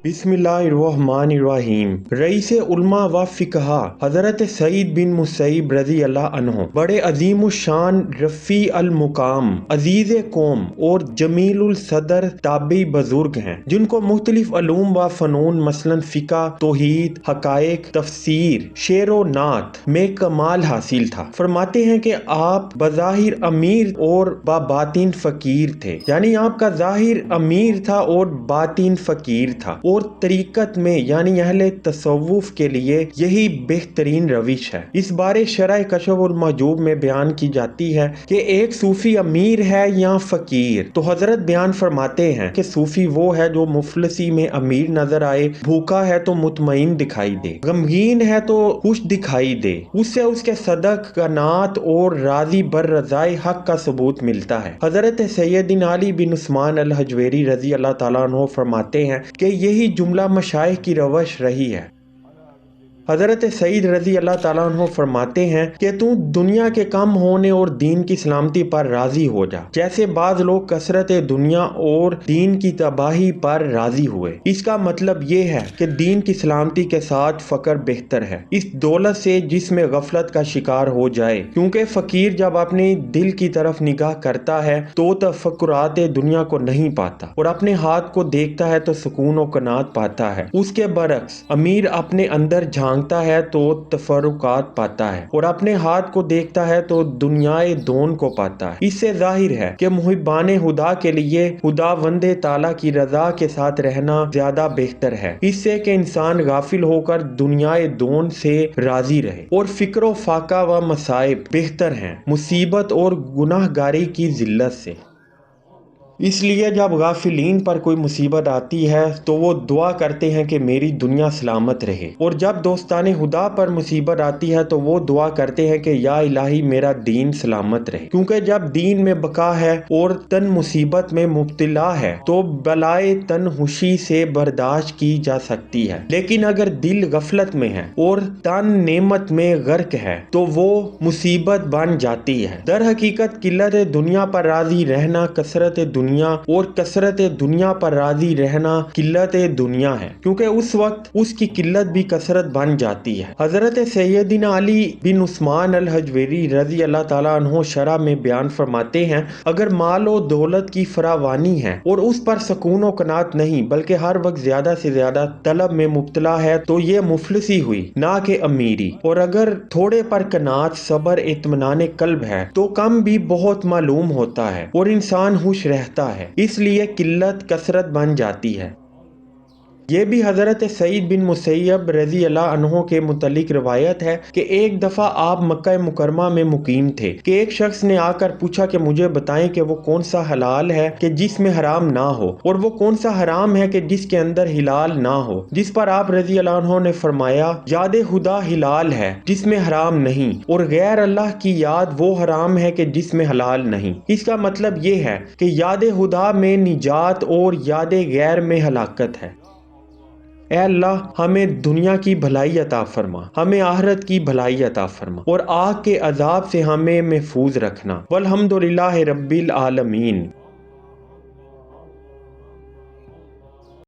बिस्मिल्लाहिर्रहमानिर्रहीम। रईस उलमा व फ़िक़हा हज़रत सईद बिन मुसैब रज़ी अल्लाह अन्हो बड़े अज़ीमुश्शान रफ़ी अल मुकाम अज़ीज़ कौम और जमीलुल सदर ताबी बुज़ुर्ग हैं, जिनको मुख्तलिफ अलूम व फ़नून मसलन फ़िक़्ह, तौहीद, हक़ाइक़, तफ़सीर, शेर व नात में कमाल हासिल था। फरमाते हैं कि आप बज़ाहिर अमीर और बातिन फ़कीर थे, यानी आपका ज़ाहिर अमीर था और बातिन फ़कीर था, और तरीक़त में यानी अहले तसव्वुफ़ के लिए यही बेहतरीन रविश है। इस बारे शरह कशफ़ुल महजूब में बयान की जाती है कि एक सूफ़ी अमीर है या फ़कीर, तो हज़रत बयान फरमाते हैं कि सूफ़ी वो है जो मुफलसी में अमीर नजर आए, भूखा है तो मुतमईन दिखाई दे, गमगीन है तो खुश दिखाई दे, उससे उसके सदक, कनात और राज़ी बर रज़ाए हक का सबूत मिलता है। हज़रत सैयदना अली बिन उस्मान अल हजवेरी रज़ी अल्लाह ताला अन्हु फरमाते हैं कि यही जुमला मशाइख की रवश रही है। हज़रत सईद रज़ी अल्लाह ताला अन्हु फरमाते हैं कि तू दुनिया के कम होने और दीन की सलामती पर राज़ी हो जा, जैसे बाज़ लोग कसरत दुनिया और दीन की तबाही पर राज़ी हुए। इसका मतलब ये है कि दीन की सलामती के साथ फ़क्र बेहतर है इस दौलत से जिसमें गफलत का शिकार हो जाए, क्योंकि फ़कीर जब अपने दिल की तरफ निगाह करता है तो तफक्कुरात दुनिया को नहीं पाता, और अपने हाथ को देखता है तो सुकून और कनात पाता है। उसके बरक्स अमीर अपने अंदर झांकता है तो तफर्रुकात पाता है, और अपने हाथ को देखता है तो दुनियाए दोन को पाता है। इससे जाहिर है कि मुहिब्बाने खुदा के लिए खुदावंदे ताला की रजा के साथ रहना ज्यादा बेहतर है, इससे कि इंसान गाफिल होकर दुनियाए दोन से राजी रहे, और फिक्र फाका व मसाइब बेहतर हैं मुसीबत और गुनाहगारी की जिल्लत से। इसलिए जब गाफिलीन पर कोई मुसीबत आती है तो वो दुआ करते हैं कि मेरी दुनिया सलामत रहे, और जब दोस्ताने खुदा पर मुसीबत आती है तो वो दुआ करते हैं कि या इलाही मेरा दीन सलामत रहे, क्योंकि जब दीन में बका है और तन मुसीबत में मुब्तला है तो बलाए तन खुशी से बर्दाश्त की जा सकती है, लेकिन अगर दिल गफलत में है और तन नेमत में गर्क है तो वो मुसीबत बन जाती है। दर हकीकत किल्लत दुनिया पर राजी रहना कसरत दुनिया और कसरत दुनिया पर राजी रहना किल्लत दुनिया है, क्योंकि उस वक्त उसकी किल्लत भी कसरत बन जाती है। हजरत सैयदना अली बिन उस्मान अल हजवेरी रजी अल्लाह ताला अन्हो शरह में बयान फरमाते हैं, अगर माल और दौलत की फरावानी है और उस पर सुकून और कनात नहीं बल्कि हर वक्त ज्यादा से ज्यादा तलब में मुब्तला है तो ये मुफलिसी हुई ना कि अमीरी, और अगर थोड़े पर कनात, सबर, इत्मीनान कल्ब है तो कम भी बहुत मालूम होता है और इंसान खुश रहता है, इसलिए किल्लत कसरत बन जाती है। ये भी हज़रत सईद बिन मुसैब रज़ी अल्लाह अन्हो के मुतल्लिक रिवायत है कि एक दफ़ा आप मक्का मुकरमा में मुकीम थे कि एक शख्स ने आकर पूछा कि मुझे बताएं कि वो कौन सा हलाल है कि जिसमें हराम ना हो, और वो कौन सा हराम है कि जिसके अंदर हिलाल ना हो। जिस पर आप रज़ी अल्लाह अन्हो ने फरमाया, याद खुदा हिलाल है जिसमें हराम नहीं, और गैर अल्लाह की याद वो हराम है कि जिसमें हलाल नहीं। इसका मतलब ये है कि याद खुदा में निजात और याद गैर में हलाकत है। ऐ अल्लाह हमें दुनिया की भलाई अता फरमा, हमें आखिरत की भलाई अता फरमा, और आग के अजाब से हमें महफूज रखना। वल्हम्दुलिल्लाहि रब्बिल आलमीन।